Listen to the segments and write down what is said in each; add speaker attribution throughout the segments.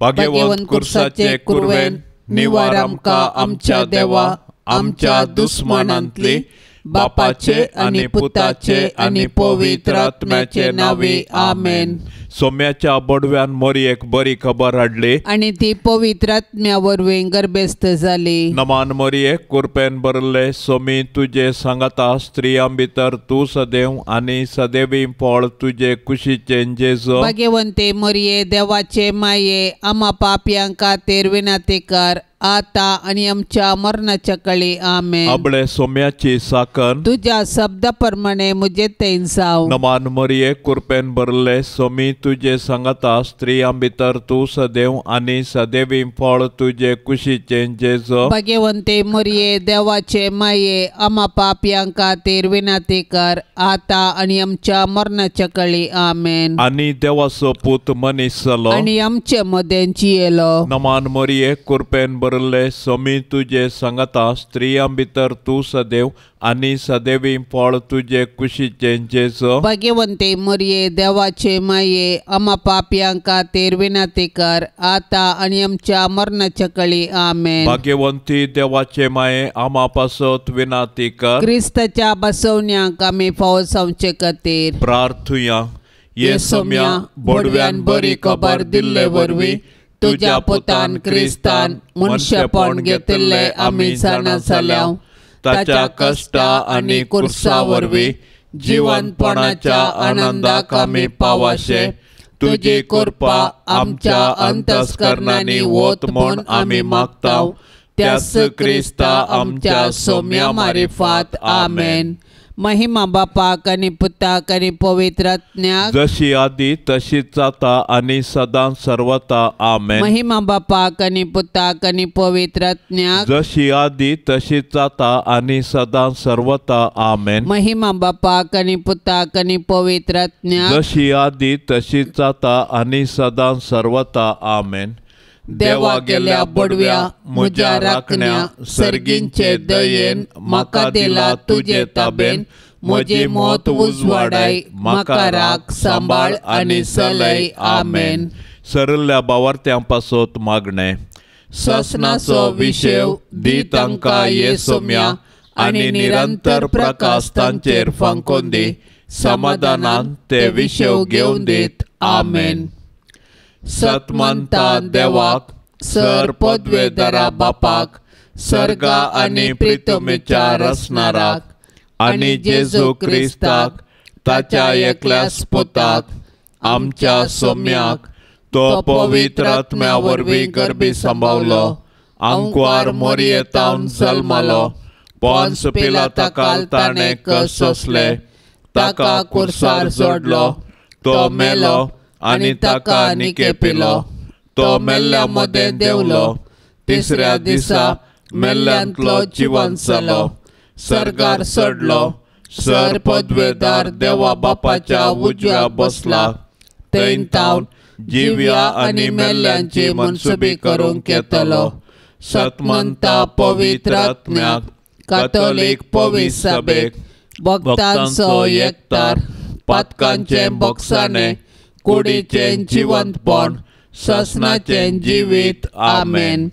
Speaker 1: भाग्यवंत कुर्साचे कुरवेन निवार आमकां आमच्या देवा आमच्या दुस्मनांतली बापाचे आनी पुताचे आनी पवित्र आत्म्याचे नावे आमेन।
Speaker 2: सोम्याच्या बडव्यान मोरयेक बरी खबर हाडली
Speaker 1: आनी ती पवित्र आत्म्या वरवीं गर्भस्थ जाली।
Speaker 2: नमान मोरये कुरपेन बरले सोमी तुजे सांगाता स्त्रियां भितर तूं सदैव आनी सदैवी फळ तुजे कुशीचे जेजो।
Speaker 1: भाग्यवंते मोरये देवाचे माये आम्हा पापयां खातीर विनंती कर आता आणि आमच्या मरणाच्या काळी आमेन।
Speaker 2: आपले सोम्याची साकन
Speaker 1: तुझ्या शब्दा प्रमाणे मुझे तैन जाव।
Speaker 2: नमान मोरये कुरपेन बरले सोमी तुझे सांगता स्त्रियां भितर तूं सदैव आनी सदैवी फळ तुझे कुशीचे जेजो।
Speaker 1: भाग्यवंते मोरये देवाचे माये आम्हा पापयां खातीर विनंती कर आता आणि आमच्या मरणाच्या काळी आमेन।
Speaker 2: आनी देवाचो पूत मनीस जालो
Speaker 1: आणि आमचे मदें जियेलो।
Speaker 2: नमान मोरये कुरपेन बरले सोमी तुझे सांगता स्त्रियां भितर तूं सदैव आनी सदैवी फळ तुझे कुशीचे जेजो।
Speaker 1: भाग्यवंते मोरये देवाचे माये आम्हा पापयां खातीर विनंती कर आता आणि आमच्या मरणाच्या काळी आमेन।
Speaker 2: भाग्यवंती देवाचे माये आम्हा पासत विनंती कर
Speaker 1: क्रिस्ताच्या बसवण्यांक आमी फावो जावचे खातीर
Speaker 2: प्रार्थुया।
Speaker 1: ये सोम्या बडव्यान बरी खबर दिल्ले वरवीं तुझ्या पुतान क्रिस्तान मनशापण घेतिल्ले आमी जाणा जाल्याव ताच्या कश्टा आनी कुर्सा वरवीं जिवंतपणाच्या आनंदाक आमी पावाशे तुजी कृपा आमच्या अंतस्करणांनी वत म्हूण आमी मागताव त्याच क्रिस्ता आमच्या सोम्या मारिफात आमेन। महिमा बापाक आनी पुताक आनी पवित्र आत्म्याक
Speaker 2: जशी आदी तशीच जाता आनी सदां सर्वता आमेन।
Speaker 1: महिमा बापाक आनी पुताक आनी पवित्र आत्म्याक
Speaker 2: जशी आदी तशीच जाता आनी सदां सर्वता आमेन।
Speaker 1: महिमा बापाक आनी पुताक आनी पवित्र आत्म्याक
Speaker 2: जशी आदी तशीच जाता आनी सदां सर्वता आमेन।
Speaker 1: देवा गेल्या बडव्या म्हज्या राखण्या सर्गींचे दयेन म्हाका दिला तुजे ताबेन म्हजी मोत उजवाडाय म्हाका राख सांबाळ आनी चलय आमेन।
Speaker 2: सरल्या बावार्थ्यां पासत मागणे
Speaker 1: ससनाचो विशेव दी तांकां ये सोम्या आनी निरंतर प्रकाश तांचेर फांकोन दी समाधानान ते विशेव घेवन दीत आमेन। सतमंता देवाक सर पदवेदारा बापाक सर्गा आनी प्रितमेच्या रचणाराक आनी जेजू क्रिस्ताक ताच्या एकल्याच पुताक आमच्या सोम्याक तो पवित्र आत्म्या वरवीं गर्भी सांबाळलो आंकुआर मोरयेतावन जल्मलो पोंस पिलाताकाल ताणें कस सोंसले ताका कुर्सार जोडलो तो मेलो आनी ताका निके पिलो तो मेल्ल्या मदें देवलो तिसऱ्या दिसा मेल्ल्यांतलो जिवंत जालो सर्गार चडलो सर पदवेदार देवा बापाच्या उजव्या बसला थंय तावन जिव्या आनी मेल्ल्यांची मनसुबी करूंक येतलो। सतमंता पवित्र आत्म्याक कातोलीक पवित्र सभेक भक्तांचो एकतार पातकांचे बोगसाणे कुडीचे जिवंतपण ससनाचे जिवीत आमेन।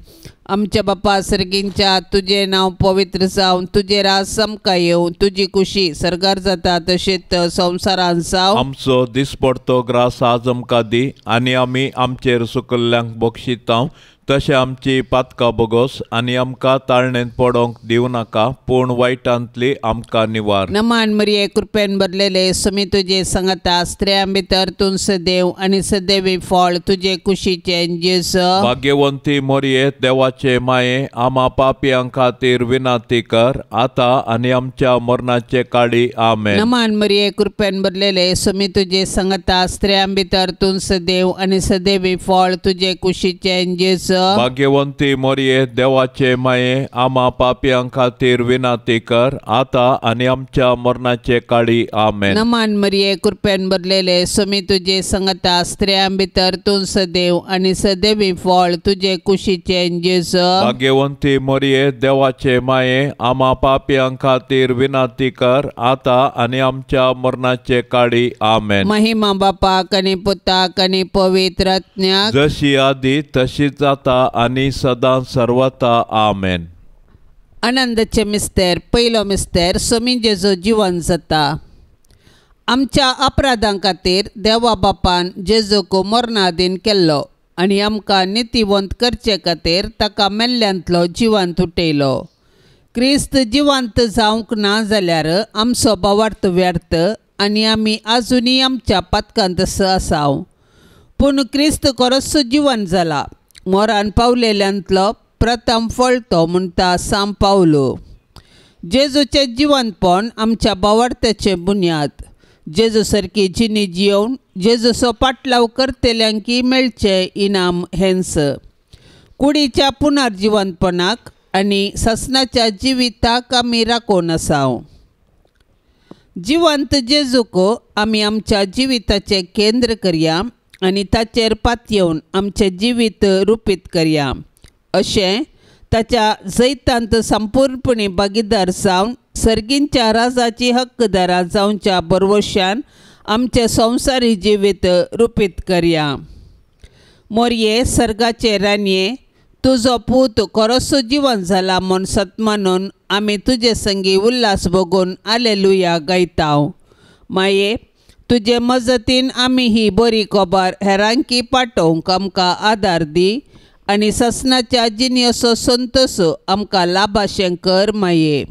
Speaker 1: आमच्या बापा सर्गींच्या तुझे नाव पवित्र जावन तुझे राज समका येवं तुझी खुशी सर्गार जाता तशेंच संवसारांत जावं।
Speaker 2: आमचो दिसपडतो ग्रास आज आमकां दी आनी आमी आमचेर सुकल्ल्यांक बक्षितांव तशें आमची पातकां बोगोस आनी आमकां ताळणेंत पडोंक दिवं नाका पूण वायटांतली आमकां निवार।
Speaker 1: नमान मरिये कृपेन भरलेले सोमी तुजे सांगता स्त्रियां भितर तूं सदैव आनी सदैवी फळ तुजे कुशीचे जेजो।
Speaker 2: भाग्यवंती मोरये देवाचे माये आम्हा पापयां खातीर विनंती कर आता आनी आमच्या मरणाचे काळी आमेन।
Speaker 1: नमान मरिये कृपेन भरलेले सोमी तुजे सांगता स्त्रियां भितर तूं सदैव आनी सदैवी फळ तुजे कुशीचे जेजो। जेजो
Speaker 2: भाग्यवंती मोरये देवाचे माये आम्हा पापियां खातीर विनाती कर आता आनी आमच्या मरणाचे काळी आमेन.
Speaker 1: नमान मरिये कृपेन भरलेले स्वामी तुझे संगता स्त्रियां भितर तूं सदैव आनी सदैवी फळ तुझे कुशीचे जेजो
Speaker 2: भाग्यवंती मोरये देवाचे माये आम्हा पापियां खातीर विनाती कर आता आनी आमच्या मरणाचे काळी आमेन.
Speaker 1: महिमा बापाक आनी पुताक आनी पवित्र आत्म्याक
Speaker 2: जशी आदी तशीच आता आनी सदां सर्वता आमेन.
Speaker 1: आनंदाचे मिस्तेर पयलो मिस्तेर स्वामी जेजो जिवंत जाता. आमच्या अपराधां खातीर देवा बापान जेजूक मरणाधीन केल्लो आनी आमकां नितिवंत करचे खातीर ताका मेल्ल्यांतलो जिवंत उठयलो. क्रिस्त जिवंत जावंक ना जाल्यार आमचो भावार्थ व्यर्थ आनी आमी आजुनी आमच्या पातकांत आसाव. पूण क्रिस्त खरोच जिवंत जाला. मोरान पावलेल्यांतलो प्रथम फळ तो म्हणटा सांब पावलो. जेजूचे जिवंतपण आमच्या भावार्थाचे बुन्याद. जेजू सारकी जिणी जियोवन जेजूचो पाटलाव करतेल्यांकी मेळचे इनाम हेंस. कुडीच्या पुनर्जिवंतपणाक आनी ससनाच्या जिविताक आमी राखून आसाव. जिवंत जेजूक आमी आमच्या जिविताचे केंद्र करया आनी ताचेर पातयेवन आमचे जिवीत रुपीत करया. अशें ताच्या जैतांत संपूर्णपणी भागीदार जावन सर्गींच्या राजाची हक्कदारां जावच्या बरवश्यान आमचे संवसारी जिवीत रुपीत करया. मोरये सर्गाचे रानये तुजो पूत खरोच जिवंत जाला म्हूण सत मानून आमी तुजे संगी उल्हास भोगून हालेलुया गायताव. माये तुजे मजतीन आमी ही बरी खबर हेरांकी पाठोवंक आमकां आदार दी आनी ससनाच्या जिणेचो संतोश आमकां लाभाशें कर माये.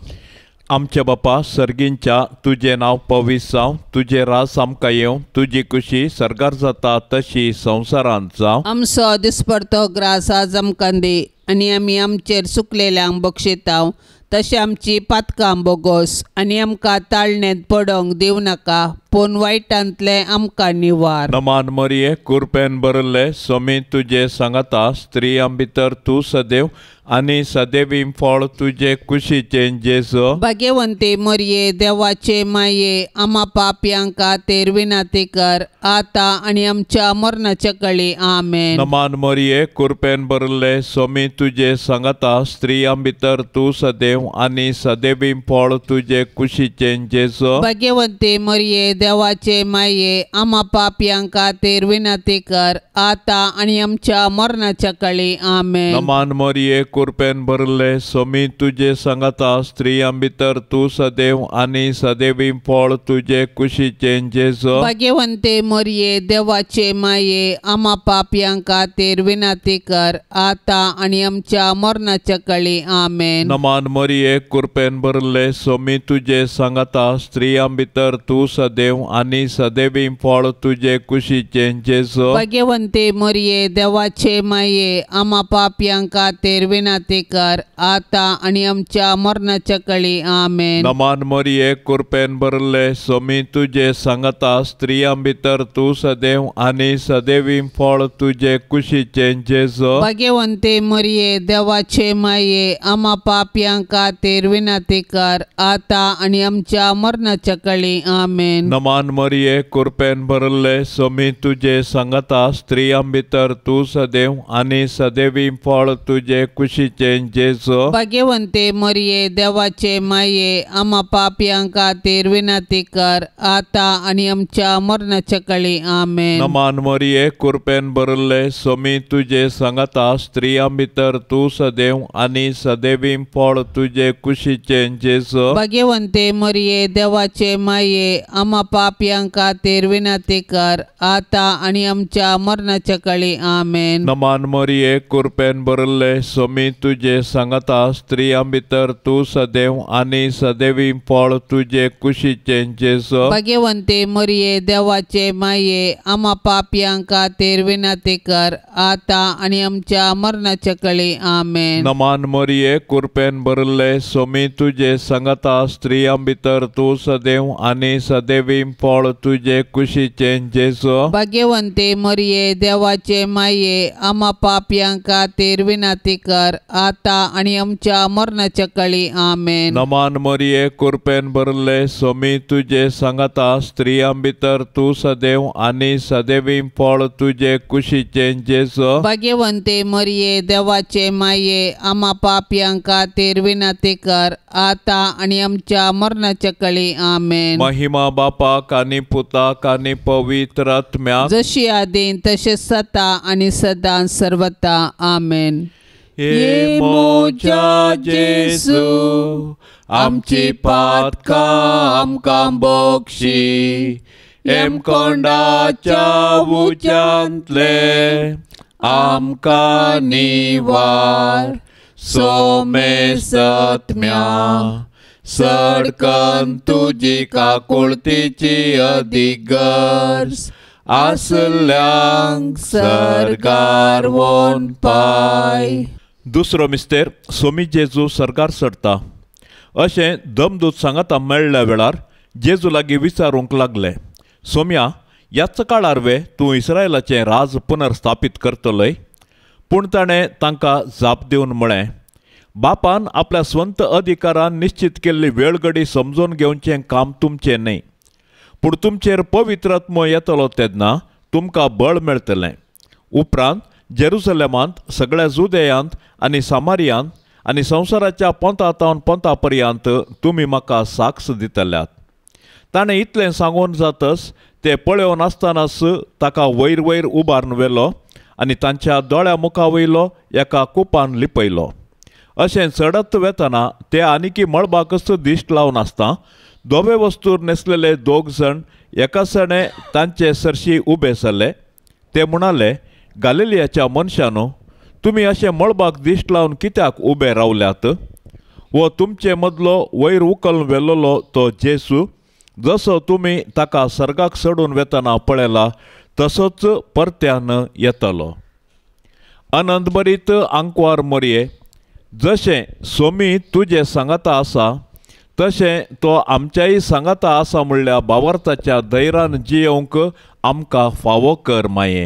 Speaker 2: आमचे बापा सर्गींच्या तुझे नाव पवित्र जावं तुझे रास आमकां येवं तुजी खुशी सर्गार जाता तशी संवसारांत जावं.
Speaker 1: आमचो दिसपडतो ग्रास आज आमकां दी आनी आमी आमचेर चुकलेल्यांक बक्षिताव तशें आमची पातकां बोगोस आनी आमकां ताळणेंत पडोवंक दिवं नाका पूण वायटांतले आमकां निवार.
Speaker 2: नमान मरिये कृपेन भरले स्वामी तुजे सांगता स्त्रियां भितर तूं सदैव आनी सदैवी फळ तुजे कुशीचे जेजो
Speaker 1: भाग्यवंती मरिये देवाचे माये आम्हा पापयां खातीर विनाती कर आता आनी आमच्या मरणाच्या काळी आमेन.
Speaker 2: नमान मरिये कृपेन भरले स्वामी तुजे सांगता स्त्रियां भितर तूं सदैव आनी सदैवी फळ तुजे कुशीचे जेजो
Speaker 1: भाग्यवंती मरिये देवाचे माये आम्हा पापयां खातीर विनाती कर आता आनी आमच्या मरणाच्या काळी आमेन.
Speaker 2: नमान मरिये कृपेन भरले स्वामी तुजे सांगता स्त्रियां भितर तूं सदैव आनी सदैवी फळ तुजे कुशीचे जेजो
Speaker 1: भाग्यवंते मरिये देवाचे माये आम्हा पापयां खातीर विनाती कर आता आनी आमच्या मरणाच्या काळी आमेन.
Speaker 2: नमान मरिये कृपेन भरले स्वामी तुजे सांगता स्त्रियां भितर तूं सदैव आनी सदैवी फळ तुजे कुशीचे जेजो
Speaker 1: भाग्यवंते मरिये देवाचे माये आम्हा पापयां खातीर विनाती कर आता आनी आमच्या मरणाच्या काळी आमेन.
Speaker 2: नमान मरिये कृपेन भरले स्वामी तुजे सांगता स्त्रियां भितर तूं सदैव आनी सदैवी फळ तुजे कुशीचे जेजो
Speaker 1: भाग्यवंते मरिये देवाचे माये आम्हा पापयां खातीर विनाती कर आता आनी आमच्या मरणाच्या काळी आमेन.
Speaker 2: नमान मरिये कृपेन भरले स्वामी तुजे सांगता स्त्रियां भितर तूं सदैव आनी सदैवी फळ तुजे कुशीचे जेजो
Speaker 1: भाग्यवंते मरिये देवाचे माये आम्हा पापयां खातीर विनाती कर आता आनी आमच्या मरणाच्या काळी आमेन.
Speaker 2: नमान मरिये कृपेन भरले स्वामी तुजे सांगता स्त्रियां भितर तूं सदैव आनी सदैवी फळ तुजे कुशीचे जेजो
Speaker 1: भाग्यवंते मरिये देवाचे माये आम्हा पापयां खातीर विनाती कर आता आनी आमच्या मरणाच्या काळी आमेन.
Speaker 2: नमान मरिये कृपेन भरले स्वामी तुजे सांगता स्त्रियां भितर तूं सदैव आनी सदैवी फळ तुजे कुशीचे जेजो
Speaker 1: भाग्यवंते मरिये देवाचे माये आम्हा पापयां खातीर विनाती कर आता आनी आमच्या मरणाच्या काळी आमेन.
Speaker 2: नमान मरिये कृपेन भरले स्वामी तुजे सांगता स्त्रियां भितर तूं सदैव आनी सदैवी सदेवी फळ तुझे कुशीचे जेजू.
Speaker 1: भाग्यवंते मरिये देवाचे माये, आम्हा पापियांक खातीर विनंती कर, आता आणि आमच्या मरणाच्या काळी आमेन.
Speaker 2: नमान मरिये कृपेन भरले स्वामी तुझे सांगता, स्त्रियां भितर तू सदैव आणि सदैवी फळ तुझे कुशीचे जेजू.
Speaker 1: भाग्यवंते मरिये देवाचे माये, आम्हा पापियांक खातीर विनंती कर, आता आणि आमच्या मरणाच्या काळी आमेन.
Speaker 2: महिमा बापाक आणि पुताक आणि पवित्र आत्म्याक,
Speaker 1: जशी आदीन तसे सता आणि सदा सर्वता आमेन.
Speaker 2: हे मोच्या जेजू, आमची पातकां आमकां बक्षी, एम कोंडाच्या उज्यांतले आमकां निवार. सोमे सत्म्या सडकन तुजी काकुळतीची अधिगर्स, आसल्यांक सरकार वोन पाय. दुसरो मिस्तेर सोमी जेजू सरकार चडटा अशें दमदूत सांगता मेळ्ळ्या वेळार जेजू लागीं विचारूंक लागले, सोम्या, ह्याच काळार वे तूं इस्रायलाचें राज पुनर्स्थापीत करतलय? पूण ताणें तांकां जाप दिवन म्हळें, बापान आपल्या स्वंत अधिकारान निश्चित केल्ली वेळगडी समजून घेवचें काम तुमचें न्हय, पूण तुमचेर पवित्र आत्मो येतलो तेन्ना तुमकां बळ मेळटलें. उपरांत जेरुसलेमांत, सगळ्या जुदेयांत आनी सामारियांत आनी संवसाराच्या पंथातावन पंथा पर्यंत तुमी म्हाका साक्ष दितल्यात. ताणें इतलें सांगून जातच ते पळयोन आसतनाच ताका वयर वयर उबारून व्हेलो आनी तांच्या दोळ्या मुखा वयलो एका कुपान लिपयलो. अशें चडत वेतना ते आनिकी मळबाकच दिश्ट लावन आसता धोबे वस्तूर न्हेसलेले 2 जण एकासणे तांचे सरशी उबे जाले. ते म्हणाले, गालिलियाच्या मनशानो, तुमी अशें मळबाक दिश्ट लावन कित्याक उबे रावल्यात? वो तुमचे मदलो वयर उखलून व्हेल्लो तो जेजू, जसो तुमी ताका सर्गाक चडून वेतना पळयला तसोच परत्यान येतलो. आनंदभरीत आंकवार मरये, जशें सोमी तुजे सांगता आसा तशें तो आमच्याय सांगता आसा म्हणल्या भावार्थाच्या धैर्यान जियोंक आमकां फावो कर माये.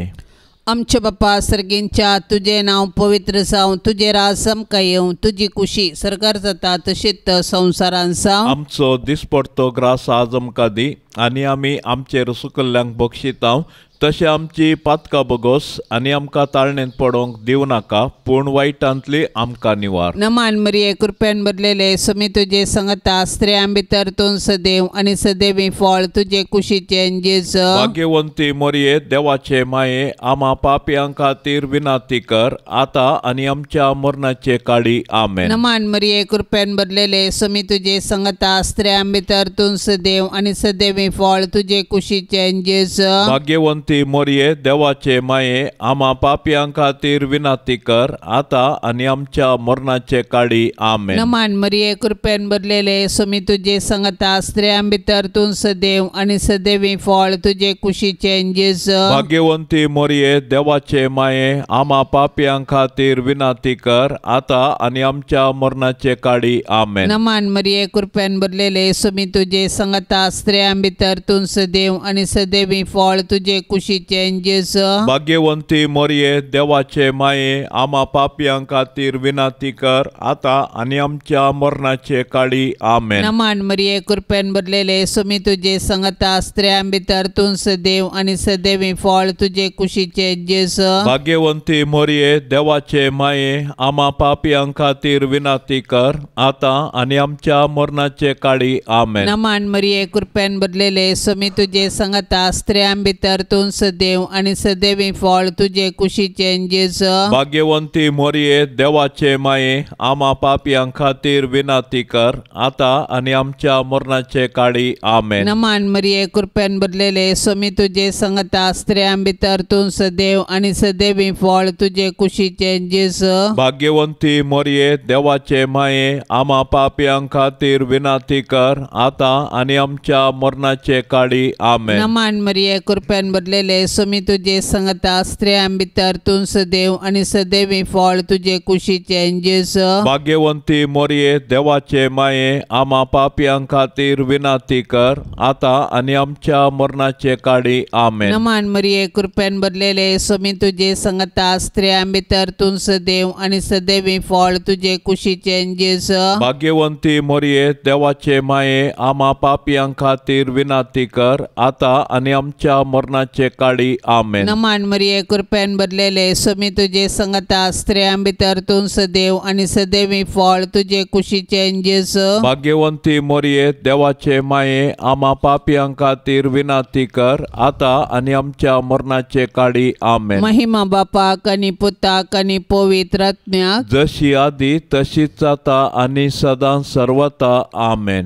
Speaker 1: आमचे बापा सर्गींच्या, तुझे नाव पवित्र जावं, तुझे राज आमकां येवं, तुजी कुशी सरकार जाता तशीच संवसारान जावं.
Speaker 2: आमचो दिसपडटो ग्रास आज आमकां दी, आनी आमी आमचेर सुकल्ल्यांक बक्षितांव, तशें आमची पातकां बगोस आनी आमकां ताळणेंत पडोवंक दिवं नाका, पूण वायटांतली आमकां निवार.
Speaker 1: नमान मरिये कृपेन भरलेले स्वामी तुजे सांगता, स्त्रियां भितर तूं सदैव आनी सदैवी फळ तुजे कुशीचे जेजू.
Speaker 2: भाग्यवंती मरिये देवाचे माये, आम्हा पापियां खातीर विनंती कर, आता आनी आमच्या मरणाचे काळी आमेन.
Speaker 1: नमान मरिये कृपेन भरलेले स्वामी तुजे सांगता, स्त्रियां भितर तूं सदैव आनी सदैवी फळ तुजे कुशीचे जेजू.
Speaker 2: भाग्यवंती मरिये देवाचे माये, आम्हा पापियां खातीर विनंती कर, आता आनी आमच्या मरणाचे काळी आमेन.
Speaker 1: नमान मरिये कृपेन भरलेले स्वामी तुजे सांगता, स्त्रियां भितर तूं सदैव आनी सदैवी फळ तुजे कुशीचे जेजू.
Speaker 2: भाग्यवंती मरिये देवाचे माये, आम्हा पापियां खातीर विनंती कर, आता आनी आमच्या मरणाचे काळी आमेन.
Speaker 1: नमान मरिये कृपेन भरलेले स्वामी तुजे सांगता, स्त्रियां भितर तूं सदैव आनी सदैवी फळ तुजे कुशीचे जेजू.
Speaker 2: भाग्यवंती मरिये देवाचे माये, आम्हा पापियां खातीर विनंती कर, आता आनी आमच्या मरणाचे काळी आमेन.
Speaker 1: नमान मरिये कृपेन भरलेले स्वामी तुजे सांगता, स्त्रियां भितर तूं सदैव आनी सदैवी फळ तुजे कुशीचे जेजू.
Speaker 2: भाग्यवंती मरिये देवाचे माये, आम्हा पापियां खातीर विनंती कर, आता आनी आमच्या मरणाचे काळी आमेन.
Speaker 1: नमान मरिये कृपेन भरलेले स्वामी तुजे सांगता, स्त्रियां भितर तूं सदैव आनी सदैवी फळ तुजे कुशीचे जेजू.
Speaker 2: भाग्यवंती मरिये देवाचे माये, आम्हा पापियां खातीर विनंती कर, आता आनी आमच्या मरणाचे काळी आमेन.
Speaker 1: नमान मरिये कृपेन भरलेले स्वामी तुजे सांगता, स्त्रियां भितर तूं सदैव आनी सदैवी फळ तुजे कुशीचे जेजू.
Speaker 2: भाग्यवंती मरिये देवाचे माये, आम्हा पापियां खातीर विनंती कर, आता आनी आमच्या मरणाचे काळी आमेन.
Speaker 1: नमान मरिये कृपेन भरलेले भरलेले सोमी तुझे सांगता स्त्रियां भितर तूं सदैव आणि सदैवी फळ तुझे कुशीचे जेजू.
Speaker 2: भाग्यवंती मोरये देवाचे माये आम्हा पापियां खातीर विनाती कर आता आणि आमच्या मरणाचे काळी आमेन.
Speaker 1: नमान मरिये कृपेन भरलेले सोमी तुझे सांगता स्त्रियां भितर तूं सदैव आणि सदैवी फळ तुझे कुशीचे जेजू.
Speaker 2: भाग्यवंती मोरये देवाचे माये आम्हा पापियां खातीर विनाती कर आता आणि आमच्या मरणाचे काळी आमेन.
Speaker 1: नमान मरिये कृपेन भरलेले सोमी तुझे सांगता स्त्रियां भितर तूं सदैव आणि सदैवी फळ तुझे कुशीचे जेजू.
Speaker 2: भाग्यवंती मोरये देवाचे माये आम्हा पापियां खातीर विनाती कर आता आणि आमच्या मरणाचे काळी आमेन.
Speaker 1: महिमा बापाक आणि पुताक आणि पवित्र आत्म्याक
Speaker 2: जशी आधी तशीच आता आणि सदां सर्वता आमेन.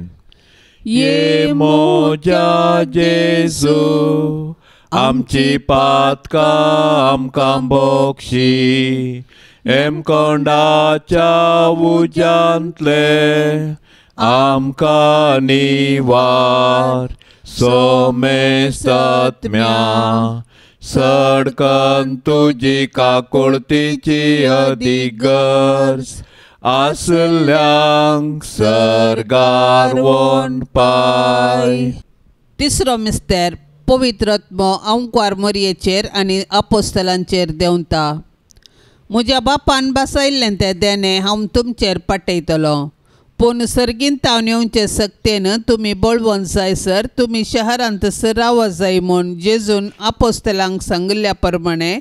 Speaker 2: ये मोजा जेजू आमची पातकां आमकां बोगशी एमकोंडाच्या उज्यांतले आमकां निवार सोमेस्तात्म्या सडकन तुजी काकुळतीची अधिगर्ज आसल्यांक सर्गार वोन पाय. तिसरो मिस्तेर पवित्र आत्मो ओंकार मरियेचेर आनी आपोस्तलांचेर देंवता. म्हज्या बापान बसयल्लें तें देणे हांव तुमचेर पाठयतलो. पूण सर्गीन तावन येवचे सक्तेन तुमी बळवून जायसर तुमी शहरांत रावा जाय म्हूण जेजून आपोस्तलांक सांगिल्ल्या प्रमाणे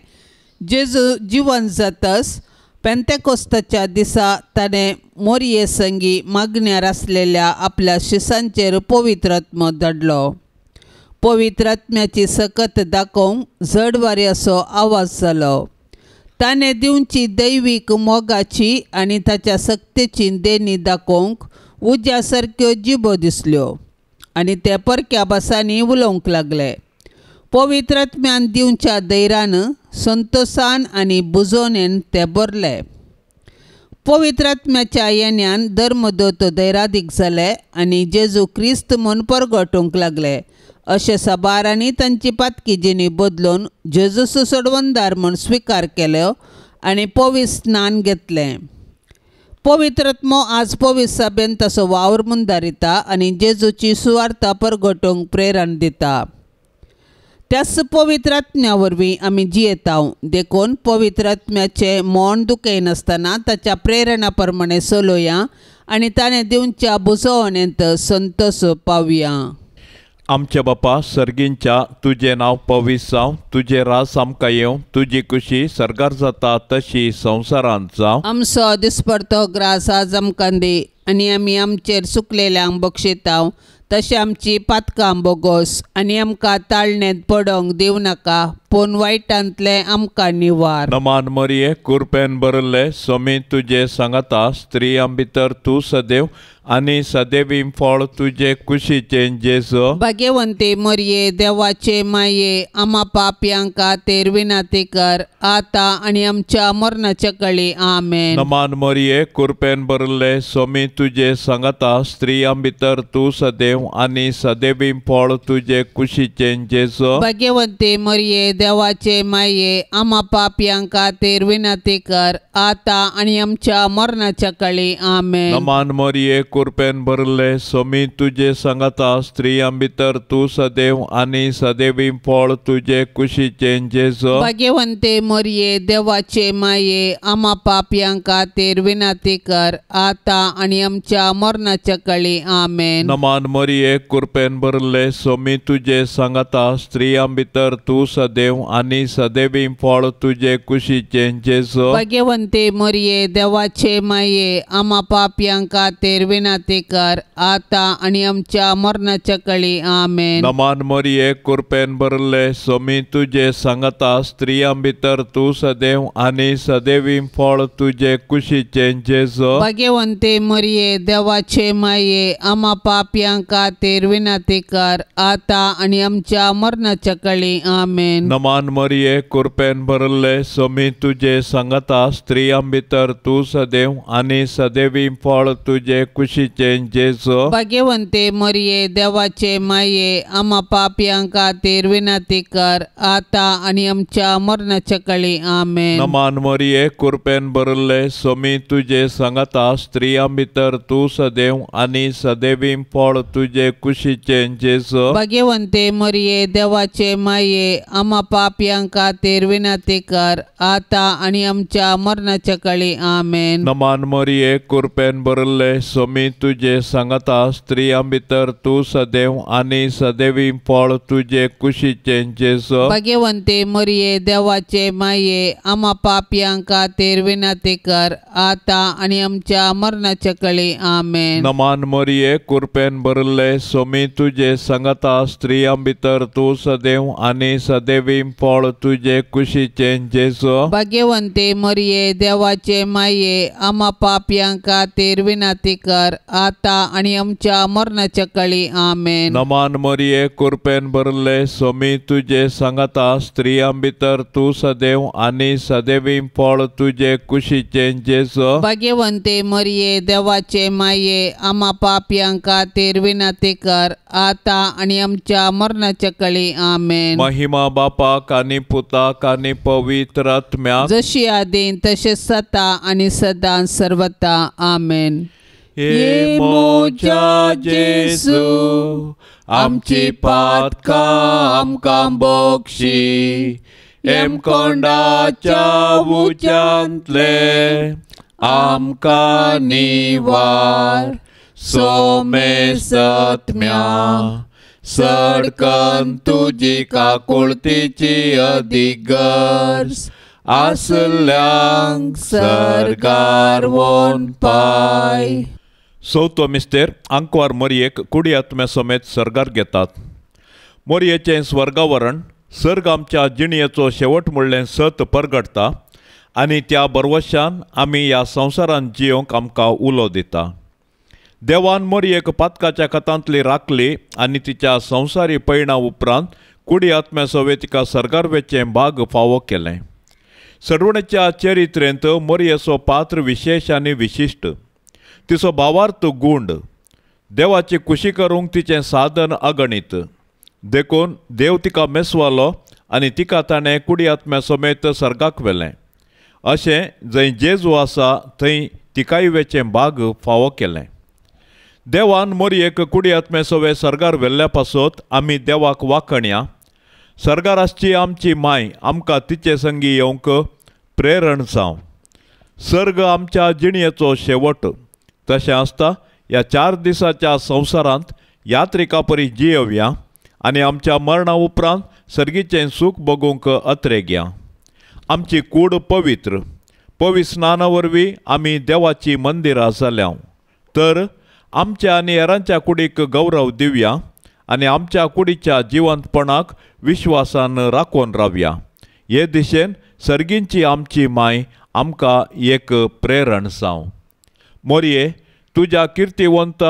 Speaker 2: जेजू जिवन जातस पेंतेकोस्ताच्या दिसा ताणें मोरये संगी मागण्यार आसलेल्या आपल्या शिसांचेर पवित्र आत्मो धाडलो. पवित्र आत्म्याची सकत दाखोवंक जडवाऱ्याचो आवाज जालो. ताणें दिवची दैवीक मोगाची आनी ताच्या सक्तेची देणी दाखोवंक उज्या सारक्यो जिबो दिसल्यो आनी ते परक्या भासांनी उलोवंक लागले. पवित्र आत्म्यान दिवच्या धैर्यान संतोषान आनी बुजोवणेन ते भरले. पवित्र आत्म्याच्या येण्यान धर्मदूत धैर्यादीक जाले आनी जेजू क्रिस्त म्हूण परगटूंक लागले. अशे सबारांनी तांची पातकी जिणी बदलून जेजूस सोडवणदार म्हूण स्विकार केलो आनी पवित्र स्नान घेतलें. पवित्र आत्मो आज पवित्र सभेन तसो वावर म्हूण दारिता आनी जेजूची सुवार्ता परगटूंक प्रेरण दिता. त्याच पवित्र आत्म्या वरवीं आमी जियेता. देखून पवित्र आत्म्याचे मोण दुखयनासतना ताच्या प्रेरणा प्रमाणे चलोवया आनी ताणें दिवच्या बुजोवणेंत संतोष पावया. आमचे बापा सर्गींच्या तुझे नाव पवित्र जावं तुझे रास आमकां येवं तुजी खुशी सर्गार जाता तशी संवसारांत जावं.
Speaker 1: आमचो दिसपडतो ग्रास आज आमकां दी आनी आमी आमचेर चुकलेल्यांक बक्षिता तशें आमची पातकां बोगोस आनी आमकां ताळणेंत पडोवंक दिवं नाका पूण वायटांतले आमकां निवार.
Speaker 2: नमान मरिये कृपेन भरले सोमी तुजे सांगता स्त्रियां भितर तूं सदैव आनी सदैवी फळ तुजे कुशीचे जेजू.
Speaker 1: भाग्यवंती मरिये देवाचे माये आम्हा पापयां खातीर विनाती कर आता आनी आमच्या मरणाच्या काळी आमेन.
Speaker 2: नमान मरिये कृपेन भरले सोमी तुजे सांगता स्त्रियां भितर तूं सदैव आनी सदैवी फळ तुजे कुशीचे जेजू.
Speaker 1: भाग्यवंती मरिये देवाचे माये आम्हा पापयां खातीर विनाती कर आता आनी आमच्या मरणाच्या काळी आमेन.
Speaker 2: नमान मरिये कृपेन भरले सोमी तुजे सांगता स्त्रियां भितर तूं सदैव आनी सदैवी फळ तुजे कुशीचे जेजू.
Speaker 1: भाग्यवंते मरिये देवाचे माये आम्हा पापयां खातीर विनाती कर आता आनी आमच्या मरणाच्या काळी आमेन.
Speaker 2: नमान मरिये कृपेन भरले सोमी तुजे सांगता स्त्रियां भितर तूं सदैव आनी सदैवी फळ तुजे कुशीचे जेजू.
Speaker 1: भाग्यवंते मरिये देवाचे माये आम्हा पापयां खातीर विनाती कर आता आनी आमच्या मरणाच्या काळी आमेन.
Speaker 2: नमान मरिये कृपेन भरले सोमी तुजे सांगता स्त्रियां भितर तूं सदैव आनी सदैवी फळ तुजे कुशीचे जेजू.
Speaker 1: भाग्यवंते मरिये देवाचे माये आम्हा पापयां खातीर विनाती कर आता आनी आमच्या मरणाच्या काळी आमेन.
Speaker 2: नमान मरिये कृपेन भरले सोमी तुजे सांगता स्त्रियां भितर तूं सदैव आनी सदैवी फळ तुजे कुशीचे कुशीचें जेजू
Speaker 1: भाग्यवंते मरिये देवाचे माये आम्हा पापियां खातीर विनंती कर आता आणि आमच्या मरणाच्या काळी आमेन.
Speaker 2: नमान मरिये कृपेन भरले सोमी तुझे सांगता स्त्रियां भितर तू सदैव आणि सदैवी फळ तुझे कुशीचें जेजू
Speaker 1: भाग्यवंते मरिये देवाचे माये आम्हा पापियां खातीर विनंती कर आता आणि आमच्या मरणाच्या काळी आमेन.
Speaker 2: नमान मरिये कृपेन भरले सोमी तुझे सांगता स्त्रियां भितर तू सदैव आणि सदैवी फळ तुझे कुशीचें जेजू
Speaker 1: भाग्यवंते मरिये देवाचे माये आम्हा पापियां खातीर विनंती कर आता आणि आमच्या मरणाच्या काळी आमेन.
Speaker 2: नमान मरिये कृपेन भरले सोमी तुझे सांगता स्त्रियां भितर तू सदैव आणि सदैवी फळ तुझे कुशीचें जेजू
Speaker 1: भाग्यवंते मरिये देवाचे माये आम्हा पापियां खातीर विनंती कर आता आणि आमच्या मरणाच्या काळी आमेन.
Speaker 2: नमान मरिये कृपेन भरले सोमी तुझे सांगता स्त्रियां भितर तू सदैव आणि सदैवी फळ तुझे कुशीचें जेजू
Speaker 1: भाग्यवंते मरिये देवाचे माये आम्हा पापियां खातीर विनंती कर आता आणि आमच्या मरणाच्या काळी आमेन.
Speaker 2: महिमा बापाक आणि पुताक आणि पवित्र आत्म्याक
Speaker 1: जशी आदीन तसे सता आणि सदा सर्वता आमेन.
Speaker 2: हे मोजा जेजू आमची पातकां आमकां बक्षी एम कोंडाच्या उज्यांतले आमकां निवार सोमे सत्म्या सडकन तुजी काकुळतीची अधिगर्स आसल्यांक सरकार वोन पाय. चवथो मिस्तेर आंकवार मरयेक कुडी आत्म्या समेत सर्गार घेतात. मरयेचें स्वर्गावरण सर्ग आमच्या जिणयेचो शेवट म्हणलें सत परगडटा आनी त्या बरवशान आमी ह्या संवसारांत जियोंक आमकां उलो दिता. देवान मरयेक पातकाच्या कथांतली राखली आनी तिच्या संवसारी पैणा उपरांत कुडी आत्म्या सवे तिका सर्गार वेचें भाग फावो केलें. सडवणेच्या चरित्रेंत मरयेचो पात्र विशेश आनी विशिश्ट. तिचो भावार्थ गूंड. देवाची खुशी करूंक तिचें साधन अगणित. देखून देव तिका मेसवालो आनी तिका ताणें कुडी आत्म्या समेत सर्गाक व्हेलें. अशें जंय जेजू आसा थंय तिकाय वेचें भाग फावो केलें. देवान मरयेक कुडी आत्म्या सवे सर्गार व्हेल्ल्या पासत आमी देवाक वाखणया. सर्गाराची आमची माय आमकां तिचे संगी येवंक प्रेरण जावं. सर्ग आमच्या जिणयेचो शेवट. तशें आसता ह्या 4 दिसाच्या संवसारांत यात्रिका परी जियेवया आनी आमच्या मरणा उपरांत सर्गीचें सूख भोगूंक अत्रेग्या. आमची कूड पवित्र. पविस्नाना वरवीं आमी देवाची मंदिरां जाल्यां. तर आमच्या आनी हेरांच्या कुडीक गौरव दिवया आनी आमच्या कुडीच्या जिवंतपणाक विश्वासान राखून रावया. हे दिशेन सर्गींची आमची माय आमकां एक प्रेरण जावं. मोरये तुज्या किर्तिवंत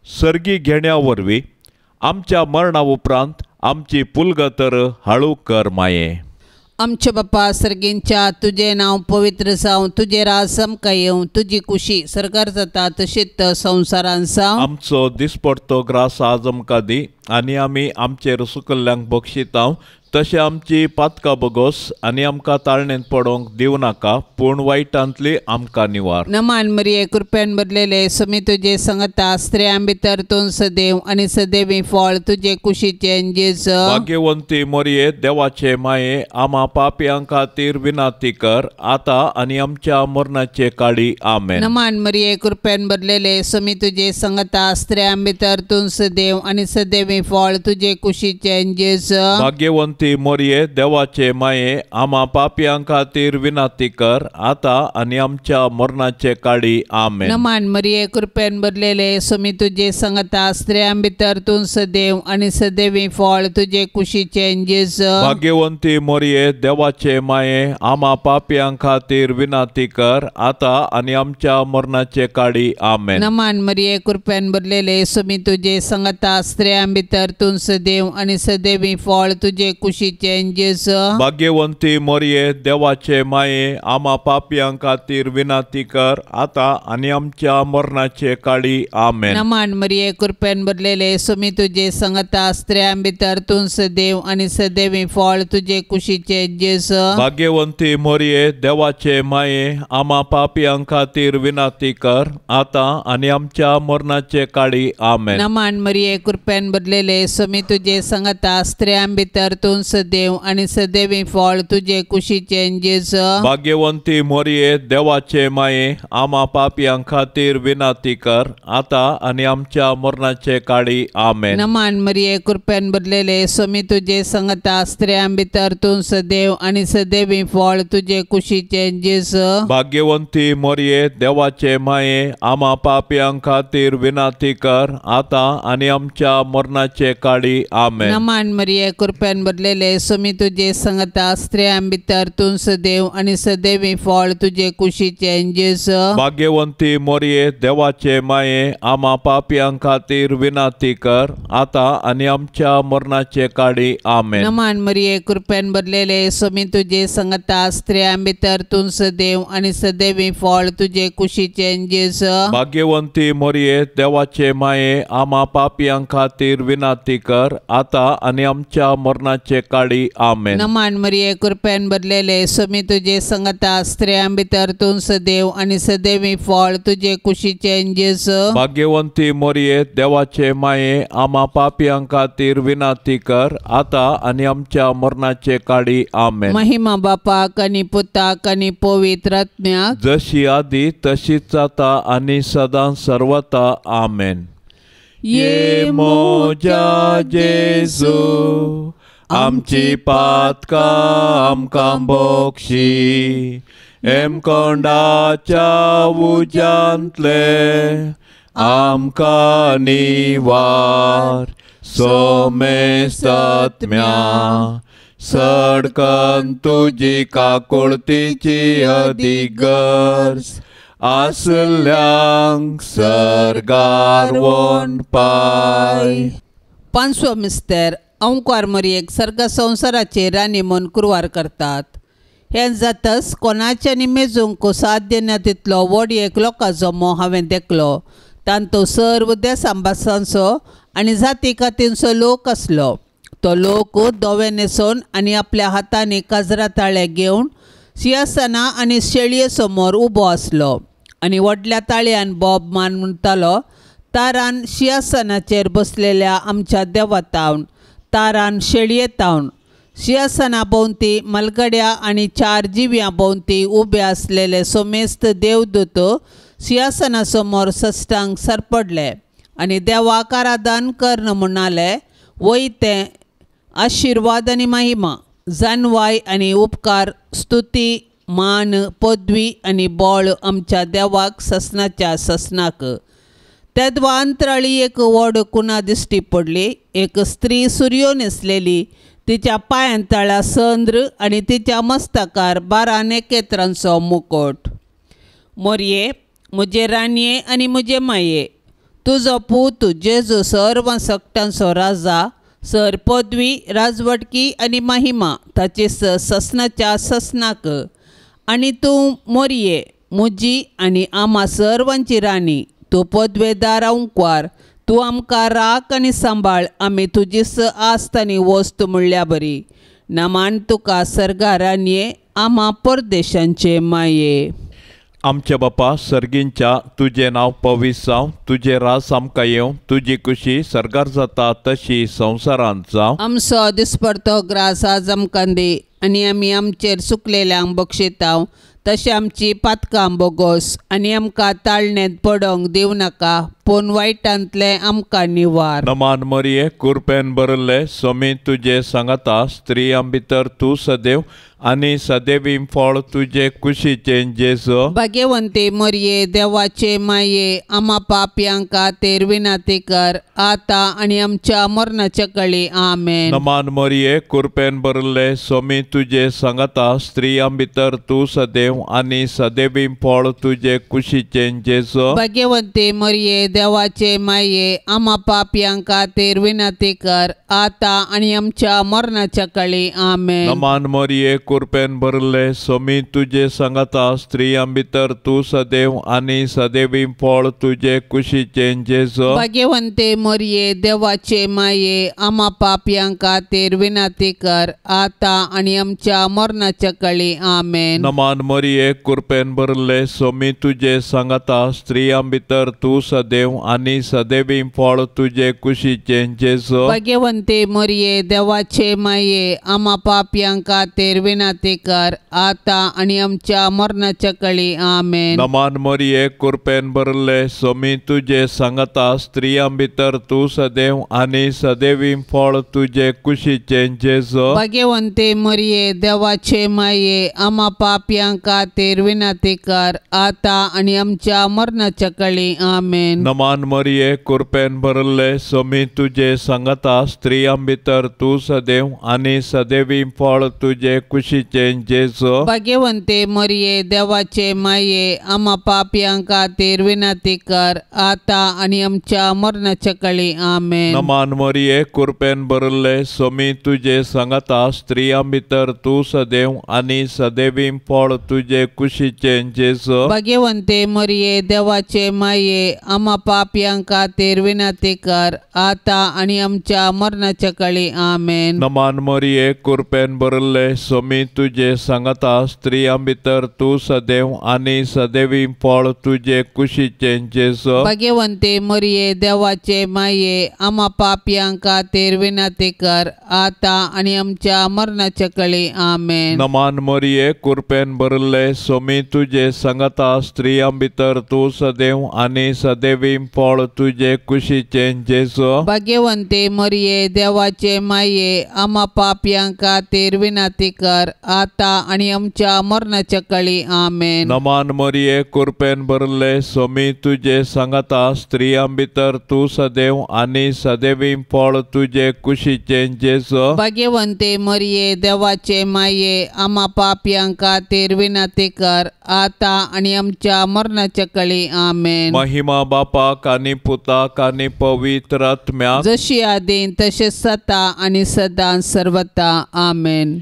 Speaker 2: सर्गी घेण्या वरवीं आमच्या मरणा उपरांत आमची पुलगतर हाळू कर माये.
Speaker 1: आमचे बापा सर्गींच्या तुझे नाव पवित्र जावं. तुझे राज आमकां येवं. तुजी खुशी सर्गार जाता तशीच संवसारांत जावं.
Speaker 2: आमचो दिसपडतो ग्रास आज आमकां दी आनी आमी आमचेर सुकल्ल्यांक बक्षितांव. तशें आमची पातकां बगोस आनी आमकां ताळणेंत पडोंक दिवं नाका पूण वायटांतली आमकां निवार.
Speaker 1: नमान मरिये कृपेन भरलेले समी तुजे सांगता स्त्रियां भितर तूं सदैव आनी सदैवी फळ तुजे कुशीचें जेजू
Speaker 2: भाग्यवंती मरिये देवाचे माये आम्हा पापियां खातीर विनंती कर आता आनी आमच्या मरणाचे काळी आमेन.
Speaker 1: नमान मरिये कृपेन भरलेले समी तुजे सांगता स्त्रियां भितर तूं सदैव आनी सदैवी फळ तुजे कुशीचें जेजू
Speaker 2: भाग्यवंती मरिये देवाचे माये आम्हा पापियां खातीर विनंती कर आता आनी आमच्या मरणाचे काळी आमेन.
Speaker 1: नमान मरिये कृपेन भरलेले समी तुजे सांगता स्त्रियां भितर तूं सदैव आनी सदैवी फळ तुजे कुशीचें जेजू
Speaker 2: भाग्यवंती मरिये देवाचे माये आम्हा पापियां खातीर विनंती कर आता आनी आमच्या मरणाचे काळी आमेन.
Speaker 1: नमान मरिये कृपेन भरलेले समी तुजे सांगता स्त्रियां भितर तूं सदैव आनी सदैवी फळ तुजे कुशीचे जेजू.
Speaker 2: भाग्यवंती मोरये, देवाचे माये, आम्हा पापयांक खातीर विनाती कर, आता आनी आमच्या मरणाचे काळी. आमेन.
Speaker 1: नमान मरिये, कृपेन भरलेले, सुमी तुजे संगता स्त्रियां भितर तूं सदैव आनी सदैवी फळ तुजे कुशीचे जेजू.
Speaker 2: भाग्यवंती मोरये, देवाचे माये, आम्हा पापयांक खातीर विनाती कर, आता आनी आमच्या मरणाचे काळी. आमेन.
Speaker 1: नमान मरिये, कृपेन भरलेले, सुमी तुजे संगता स्त्रियां भितर तूं सदैव आनी सदैवी फळ तुजे कुशीचे जेजू.
Speaker 2: भाग्यवंती मोरये, देवाचे माये, आम्हा पापयांक खातीर विनाती कर, आता आनी आमच्या मरणाचे काळी. आमेन.
Speaker 1: नमान मरिये, कृपेन भरलेले, सुमी तुजे संगता स्त्रियां भितर तूं सदैव आनी सदैवी फळ तुजे कुशीचे जेजू.
Speaker 2: भाग्यवंती मोरये, देवाचे माये, आम्हा पापयांक खातीर विनाती कर, आता आनी आमच्या मरणाचे काळी. आमेन.
Speaker 1: नमान मरिये, कृपेन भरलेले, सुमी तुजे संगता स्त्रियां भितर तूं सदैव आनी सदैवी फळ तुजे कुशीचे जेजू.
Speaker 2: भाग्यवंती मोरये, देवाचे माये, आम्हा पापयांक खातीर विनाती कर, आता आनी आमच्या मरणाचे काळी. आमेन.
Speaker 1: नमान मरिये, कृपेन भरलेले, सुमी तुजे संगता स्त्रियां भितर तूं सदैव आनी सदैवी फळ तुजे कुशीचे जेजू.
Speaker 2: भाग्यवंती मोरये, देवाचे माये, आम्हा पापयांक खातीर विनाती कर, आता आनी आमच्या मरणाचे काळी. आमेन.
Speaker 1: नमान मरिये, कृपेन भरलेले, सुमी तुजे संगता स्त्रियां भितर तूं सदैव आनी सदैवी फळ तुजे कुशीचे जेजू.
Speaker 2: भाग्यवंती मोरये, देवाचे माये, आम्हा पापयांक खातीर विनाती कर, आता आनी आमच्या मरणाचे काळी. आमेन.
Speaker 1: महिमा बापाक आनी पुताक आनी पवित्र आत्म्याक,
Speaker 2: जशी आदी तशीच आता आनी सदां सर्वता. आमेन. ये मोजा जेजू, आमची पातकां आमकां बोगशी, एमकोंडाच्या उज्यांतले आमकां निवार, सोमेस्तात्म्या सडकन तुजी काकुळतीची अधिगर्ज, आसल्यांक सर्गार व्होन पाय.
Speaker 1: पांचवो मिस्तेर ओंकार मरियेक सर्ग संवसाराचेर रानी म्हूण कुरवार करतात. हें जातच कोणाच्या निमेजूंक साध्य ना तितलो व्हड एक लोकांचो मोह हांवें देखलो. तांतो सर्व देसांबासांचो आनी जाती खातीरचो लोक आसलो. तो लोक दोवे न्हेसोन आनी आपल्या हातांनी काजरां ताळे घेवन सिंहासनां आनी शेळये समोर उबो आसलो. आनी व्हडल्या ताळयान बोब मान म्हणटालो, तारान सिंहासनाचेर बसलेल्या आमच्या देवातावन, तारान शेळये तावन, सिंहासना भोंवती मलगड्या आनी 4 जिव्यां भोंवती उबे आसलेले सोमेस्त देवदूत सिंहासना समोर सश्टांक सरपडले आनी देवाक आराधन करन म्हणाले, वयते आशिर्वाद आनी महिमा, जानवाय आनी उपकार, स्तुती, मान, पदवी आनी बोळ आमच्या देवाक ससनाच्या ससनाक. तेदवा अंतराळी एक व्हड कुना दिश्टी पडली. एक स्त्री सुर्यो न्हेसलेली, तिच्या पांयांतळा संद्र आनी तिच्या मस्तकार 12 नखेत्रांचो मुकोट. मोरये, मुजे रानये आनी मुजे माये, तुजो पूत जेजू सर्व सकटांचो राजा, सर पदवी, राजवटकी आनी महिमा ताचे ससनाच्या ससनाक. आनी तूं मोरये, मुजी आनी आम्हा सर्वांची राणी, तूं पदवेदार ओंकार, तूं आमकां राख आनी सांबाळ, आमी तुजीच आस्त आनी वस्त म्हणल्या बरी. नमान तुका सर्गा रानये, आम्हा परदेशांचे माये.
Speaker 2: आमच्या बापा सर्गींच्या, तुझे नाव पवित्र जावं, तुझे राज आमकां येवं, तुजी खुशी सर्गार जाता तशी संवसारांत जावं.
Speaker 1: आमचो दिसपरतो ग्रास आज आमकां दी, आनी आमी आमचेर चुकलेल्यांक बक्षितांव, तशें आमची पातकां बोगोस, आनी आमकां ताळणेंत पडोंक दिवं नाका, पूण वायटांतले आमकां निवार.
Speaker 2: नमान मरिये, कुरपेन बरले, सोमी तुजे सांगता, स्त्रियां भितर तूं सदैव आनी सदैवी फळ तुझे कुशीचे जेजू
Speaker 1: भाग्यवंते मरिये देवाचे माये आम्हा पाप्यांका तेरविनाती कर आता आणि आमच्या मरणाच्या काळी आमेन.
Speaker 2: नमान मरिये कृपेन भरले स्वामी तुझे सांगता स्त्रियां भितर तू सदैव आनी सदैवी फळ तुझे कुशीचे जेजू
Speaker 1: भाग्यवंते मरिये देवाचे माये आम्हा पाप्यांका तेरविनाती कर आता आणि आमच्या मरणाच्या काळी आमेन.
Speaker 2: नमान मरिये कृपेन भरले स्वामी तुझे सांगता स्त्रियां भितर तू सदैव आनी सदैवी फळ तुझे कुशीचे जेजू
Speaker 1: भाग्यवंते मरिये देवाचे माये आम्हा पाप्यांका तेरविनाती कर आता आणि आमच्या मरणाच्या काळी आमेन.
Speaker 2: नमान मरिये कृपेन भरले स्वामी तुझे सांगता स्त्रियां भितर तू सदैव आनी सदैवी फळ तुझे कुशीचे जेजू
Speaker 1: भाग्यवंते मरिये देवाचे माये आम्हा पाप्यांका तेरविनाती कर आता आणि आमच्या मरणाच्या काळी आमेन.
Speaker 2: नमान मरिये कृपेन भरले स्वामी तुझे सांगता स्त्रियां भितर तू सदैव आनी सदैवी फळ तुझे कुशीचे जेजू
Speaker 1: भाग्यवंते मरिये देवाचे माये आम्हा पाप्यांका तेरविनाती कर आता आणि आमच्या मरणाच्या काळी आमेन.
Speaker 2: नमान मरिये कृपेन भरले स्वामी तुझे सांगता स्त्रियां भितर तू सदैव आनी सदैवी फळ तुझे कुशीचे जेजू
Speaker 1: भाग्यवंते मरिये देवाचे माये आम्हा पाप्यांका तेरविनाती कर आता आणि आमच्या मरणाच्या काळी आमेन.
Speaker 2: नमान मरिये कृपेन भरले स्वामी तुझे सांगता स्त्रियां भितर तू सदैव आनी सदैवी फळ तुझे कुशीचे जेजू
Speaker 1: भाग्यवंते मरिये देवाचे माये आम्हा पाप्यांका तेरविनाती कर आता आणि आमच्या मरणाच्या काळी आमेन.
Speaker 2: नमान मरिये कृपेन भरले स्वामी तुझे सांगता स्त्रियां भितर तू सदैव आनी सदैवी फळ तुझे कुशीचे जेजू
Speaker 1: भाग्यवंते मरिये देवाचे माये आम्हा पाप्यांका तेरविनाती कर आता आणि आमच्या मरणाच्या काळी आमेन.
Speaker 2: नमान मरिये कृपेन भरले स्वामी तुझे सांगता स्त्रियां भितर तू सदैव आनी सदैवी फळ तुझे कुशीचे जेजू
Speaker 1: भाग्यवंते मरिये देवाचे माये आम्हा पाप्यांका तेरविनाती कर आता आणि आमच्या मरणाच्या काळी आमेन.
Speaker 2: नमान मरिये कृपेन भरले स्वामी तुझे सांगता स्त्रियां भितर तू सदैव आनी सदैवी फळ तुझे कुशीचे जेजू
Speaker 1: भाग्यवंते मरिये देवाचे माये आम्हा पाप्यांका तेरविनाती कर आता आणि आमच्या मरणाच्या काळी आमेन.
Speaker 2: महिमा बापाक आनी पुताक आनी पवित्र आत्म्याक
Speaker 1: जशी आदीन तसे सता आणि सदां सर्वता आमेन.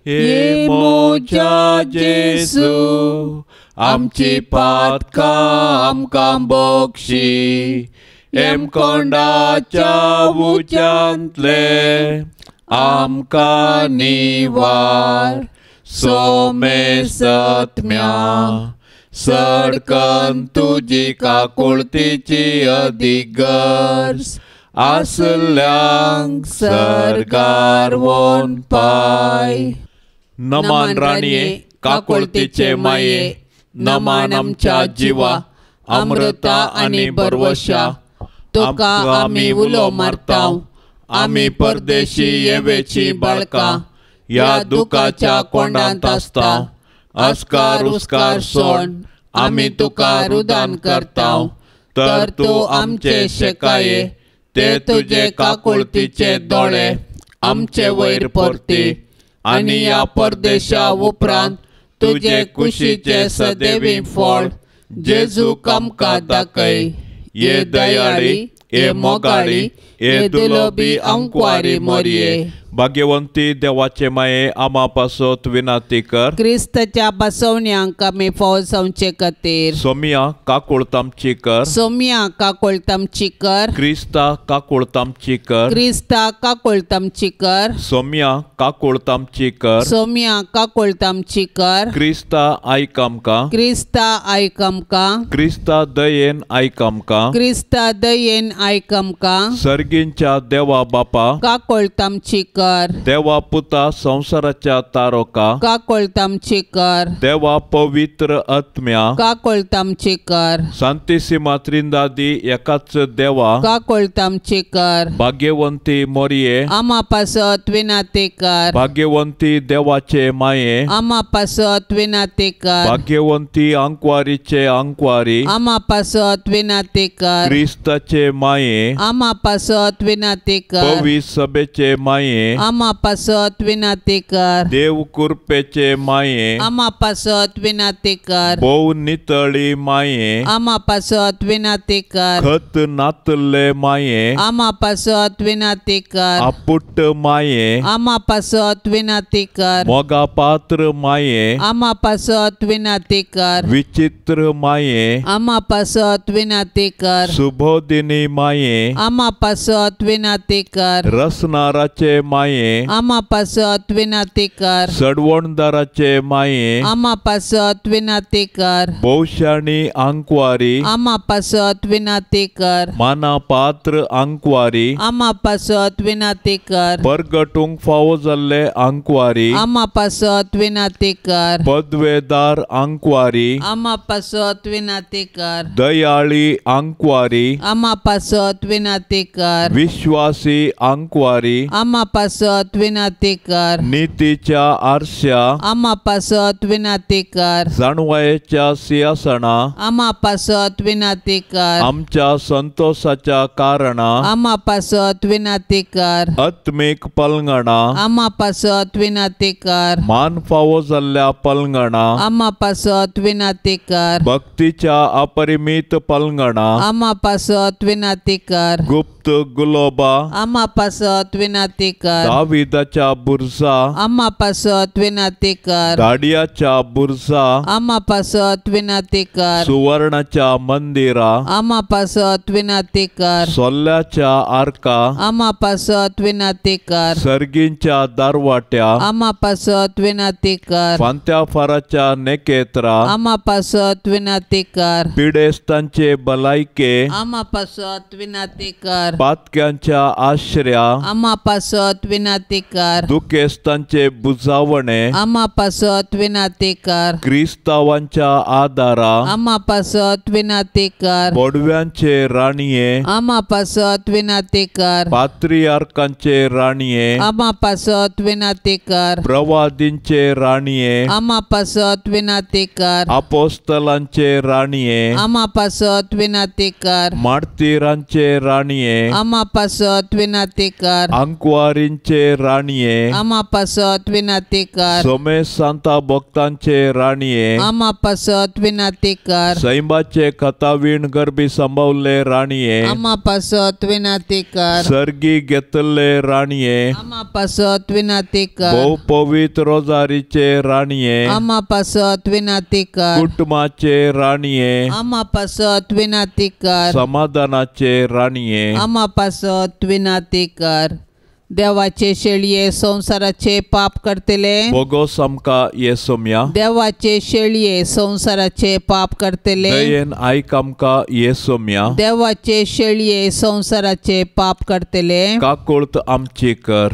Speaker 2: हे मोजा जेजू आमची पातकां आमकां बक्षी एमकोंडाच्या उज्यांतले आमकां निवार सोमे सत्म्या सडकन तुजी काकुळतीची अधिगर्स आसल्यांक सरकार वोन पाय. नमान राणये काकुळतीचे माये नमान आमच्या जिवा अमृता आनी बरवशा तुका आमी उलो मारताव आमी परदेशी येवेची बाळकां ह्या दुखाच्या कोंडांत आसताव अस्कार उस्कार सोड आमी तुका रुदान करताव तर तूं आमचे शेकाये ते तुजे काकुळतीचे दोळे आमचे वयर परती आनी ह्या परदेशा उपरांत तुजे कुशीचे सदैवी फळ जेजूक आमकां दाखय. ये दयाळी ये मोगाळी ये दुलोबी अंकवारी मोरये. भाग्यवंती देवाचे माये आमा पासत विनाती कर
Speaker 1: क्रिस्ताच्या बसवण्यांक आमी फावो जावचे खातीर
Speaker 2: सोमिया काकुळतामची कर
Speaker 1: सोम्या काकुळतामची कर
Speaker 2: क्रिस्ता काकुळतामची कर
Speaker 1: क्रिस्ता काकुळतामची कर
Speaker 2: सोमिया काकुळतामची कर
Speaker 1: सोम्या काकुळतामची कर
Speaker 2: क्रिस्ता आयक आमकां
Speaker 1: क्रिस्ता आयक आमकां
Speaker 2: क्रिस्ता दयेन आयक आमकां
Speaker 1: क्रिस्ता दयेन आयक आमकां
Speaker 2: सर्गींच्या देवा बापा
Speaker 1: काकुळतामची कर
Speaker 2: देवा पुता संसाराच्या तारोका
Speaker 1: काकोळतामची कर
Speaker 2: देवा पवित्र आत्म्या
Speaker 1: काकोळतामची कर
Speaker 2: सांतिसिमा त्रिंदादी एकाच देवा
Speaker 1: काकोळतामची कर
Speaker 2: भाग्यवंती मोरिये
Speaker 1: आम्हा पासत विनाते कर
Speaker 2: भाग्यवंती देवाचे माये
Speaker 1: आम्हा पासत विनाते कर
Speaker 2: भाग्यवंती अंकवारीचे अंकवारी
Speaker 1: आम्हा पासत विनाते कर
Speaker 2: क्रिस्ताचे माये
Speaker 1: आम्हा पासत विनाते कर
Speaker 2: पवी सभेचे माये
Speaker 1: आम्हा पासत विनाते कर
Speaker 2: देव कृपेचे माये
Speaker 1: आम्हा पासत विनाते कर
Speaker 2: बहु नितळी माये
Speaker 1: आम्हा पासत विनाते कर
Speaker 2: खत नातले माये
Speaker 1: आम्हा पासत विनाते कर
Speaker 2: आपुट माये
Speaker 1: आम्हा पासत विनाते कर
Speaker 2: मोगा पात्र माये
Speaker 1: आम्हा पासत विनाते कर
Speaker 2: विचित्र माये
Speaker 1: आम्हा पासत विनाते कर
Speaker 2: सुबोधिनी माये
Speaker 1: आम्हा पासत विनाते कर
Speaker 2: रसनाराचे माये
Speaker 1: आम्हा पासत विनाते कर
Speaker 2: सडवणदाराचे माये
Speaker 1: आम्हा पासत विनाते कर
Speaker 2: बहुशाणी अंकवारी
Speaker 1: आम्हा पासत विनाते कर
Speaker 2: माना पात्र अंकवारी
Speaker 1: आम्हा पासत विनाते कर
Speaker 2: परगटूंक फावो जाल्ले अंकवारी
Speaker 1: आम्हा पासत विनाते कर
Speaker 2: पदवेदार अंकवारी
Speaker 1: आम्हा पासत विनाते कर
Speaker 2: दयाळी अंकवारी
Speaker 1: आम्हा पासत विनाते कर
Speaker 2: विश्वासी अंकवारी
Speaker 1: आम्हा पासत विनाते कर
Speaker 2: नीतीच्या आरशा
Speaker 1: आम्हा पासत विनाते कर
Speaker 2: जाणवायेच्या सिंहासना
Speaker 1: आम्हा पासत विनाते कर
Speaker 2: आमच्या संतोषाच्या कारणा
Speaker 1: आम्हा पासत विनाते कर
Speaker 2: आत्मिक पलंगणा
Speaker 1: आम्हा पासत विनाते कर
Speaker 2: मान फावो जाल्ल्या पलंगणा
Speaker 1: आम्हा पासत विनाते कर
Speaker 2: भक्तीच्या अपरिमित पलंगणा
Speaker 1: आम्हा पासत विनाते कर
Speaker 2: गुप्त गुलोबा
Speaker 1: आम्हा पासत विनाते कर
Speaker 2: दाविदाच्या बुरजा
Speaker 1: आम्हा पासत विनाते कर
Speaker 2: दाडियाच्या बुरजा
Speaker 1: आम्हा पासत विनाते कर
Speaker 2: सुवर्णाच्या मंदिरा
Speaker 1: आम्हा पासत विनाते कर
Speaker 2: सोल्ल्याच्या आर्का
Speaker 1: आम्हा पासत विनाते कर
Speaker 2: सर्गींच्या दारवाट्या
Speaker 1: आम्हा पासत विनाते कर
Speaker 2: फांत्या फाराच्या नेकेत्रा
Speaker 1: आम्हा पासत विनाते कर
Speaker 2: पिडेस्तांचे भलायके
Speaker 1: आम्हा पासत विनाते कर
Speaker 2: पातक्यांच्या आश्रया
Speaker 1: आम्हा पासत विनाते कर
Speaker 2: दुखेस्तांचे बुजावणे
Speaker 1: आम्हा पासत विनाते कर
Speaker 2: क्रिस्तावांच्या आदारा
Speaker 1: आम्हा पासत विनाते कर
Speaker 2: पडव्यांचे राणीये
Speaker 1: आम्हा पासत विनाते कर
Speaker 2: पात्रियार्कांचे राणीये
Speaker 1: आम्हा पासत विनाते कर
Speaker 2: प्रवादींचे राणीये
Speaker 1: आम्हा पासत विनाते कर
Speaker 2: अपोस्तलांचे राणीये
Speaker 1: आम्हा पासत विनाते कर
Speaker 2: मार्तिरांचे राणीये
Speaker 1: आम्हा पासत विनाते कर
Speaker 2: अंकवारींचे राणीये
Speaker 1: आम्हा पासत विनाते कर
Speaker 2: सोमे सांता भक्तांचे राणीये
Speaker 1: आम्हा पासत विनाते कर
Speaker 2: सैंबाचे कथावीण गरबी संभवले राणीये
Speaker 1: आम्हा पासत विनाते कर
Speaker 2: सर्गी घेतले राणीये
Speaker 1: आम्हा पासत विनाते कर
Speaker 2: बहु पवित्र रोजारीचे राणीये
Speaker 1: आम्हा पासत विनाते कर
Speaker 2: कुटुंबाचे राणीये
Speaker 1: आम्हा पासत विनाते कर
Speaker 2: समाधानाचे राणीये
Speaker 1: आम्हा पासत विनाते कर देवाचे शेळये संसाराचे पाप करतले
Speaker 2: बोगोस आमका येसोम्या
Speaker 1: देवाचे शेळये संसाराचे पाप करतले
Speaker 2: दयेन आयक आमका येसोम्या
Speaker 1: देवाचे शेळये संसाराचे पाप करतले
Speaker 2: काकुळत आमची कर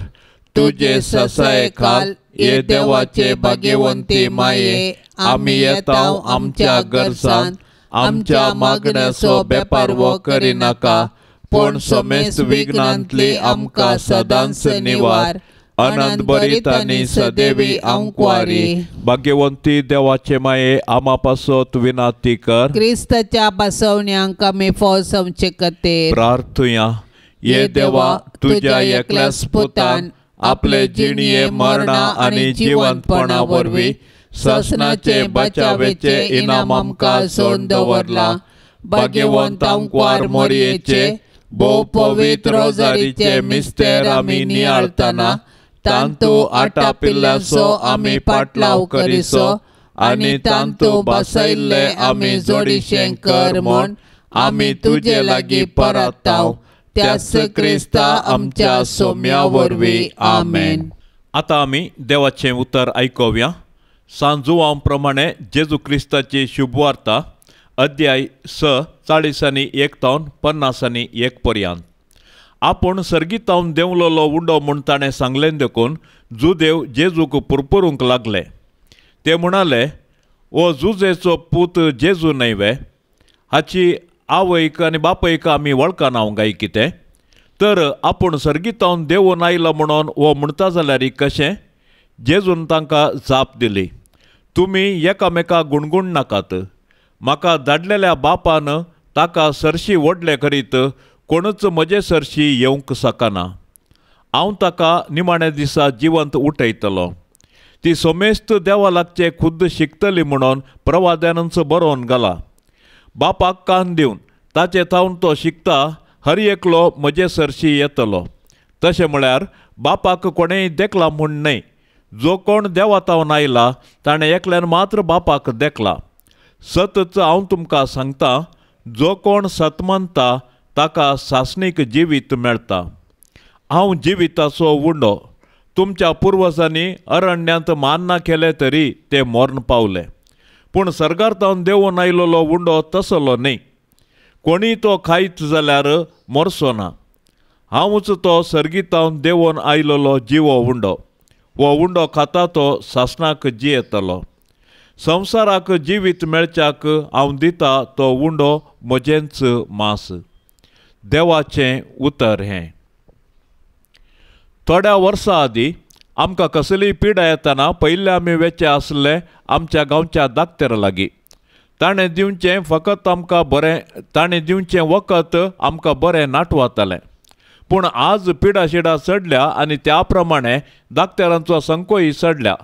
Speaker 2: तुझे ससाय खाल ये देवाचे भाग्यवंती माये आम्ही येताव आमच्या गरजान आमच्या मागण्याचो बेपारवो करिनाका पण समेस्त विघ्नांतली आमका सदांच निवार अनंत बरीत आनी सदैवी अंकवारी भाग्यवंती देवाचे माये आमा पासत विनाती कर
Speaker 1: क्रिस्ताच्या बसवण्यांक आमी फोव समचे खातीर
Speaker 2: प्रार्थुया ये देवा तुझ्या एकल्याच पुतान आपले जिणये मरणा आनी जिवंतपणा वरवीं ससनाचे बचावेचे इनाम आमकां सोन दवरला भाग्यवंत अंकवार मोरयेचे भोव पवित्र रोजारीचे मिस्तेर आमी नियाळतना तांतू आटा पिल्ल्याचो आमी पाटलाव करिसो आनी तांतू बसयल्ले आमी जोडिशें कर म्हूण आमी तुजे लागीं परताव त्याच क्रिस्ता आमच्या सोम्या वरवीं आमेन. आतां आमी देवाचें उतर आयकुया. सांजुवां प्रमाणे जेजू क्रिस्ताची शुभवार्ता अध्याय 6 40 आनी 1 तावन 50 आनी 1 पर्यंत. आपूण सर्गीतावन देंवलोलो उंडो म्हूण ताणें सांगलें देखून जुदेव जेजूक पुरपुरूंक लागले. ते म्हणाले, ओ जुजेचो पूत जेजू न्हय, हाची आवयक आनी बापयक आमी वळखना काय कितें? तर आपूण सर्गीतावन देंवून आयला म्हणून वो म्हणटा जाल्यार कशें? जेजून तांकां जाप दिली, तुमी एकामेकाक गुणगुण नाकात. म्हाका धाडलेल्या बापान ताका सरशी व्हडले करीत कोणूच म्हजे सरशी येवंक शकना. हांव ताका निमाण्या दिसा जिवंत उठयतलो. ती सोमेस्त देवा लागचे खुद्द शिकतली म्हणून प्रवाद्यानच बरोवन घाला. बापाक कान दिवन ताचे थावन तो शिकता हर एकलो म्हजे सरशी येतलो. तशें म्हळ्यार बापाक कोणेय देखला म्हूण न्हय. जो कोण देवा तावन आयला ताणें एकल्यान मात्र बापाक देखला. सतच हांव तुमकां सांगता, जो कोण सत मानता ताका सासणीक जिवीत मेळटा. हांव जिविताचो उंडो. तुमच्या पुर्वजांनी अरण्यांत मान्ना केले तरी ते मरण पावले. पूण सर्गार्थावन देंवून आयलोलो उंडो तसलो न्हय. कोणीय तो खायत जाल्यार मरचो ना. हांवूच तो सर्गीतावन देंवून आयलोलो जिवो उंडो. वो उंडो खाता तो सासणाक जियेतलो. संवसाराक जिवीत मेळच्याक हांव दिता तो उंडो म्हजेंच मांस. देवाचें उतर हें. थोड्या वर्सां आदीं आमकां कसलीय पिडा येतना पयलीं आमी वेचे आसले आमच्या गांवच्या दाक्तेरा लागीं. ताणें दिवचें वखद आमकां बरें नाटवतालें. पूण आज पिडाशिडा चडल्या आनी त्या प्रमाणे दाक्तेरांचो संख्योय चडल्या.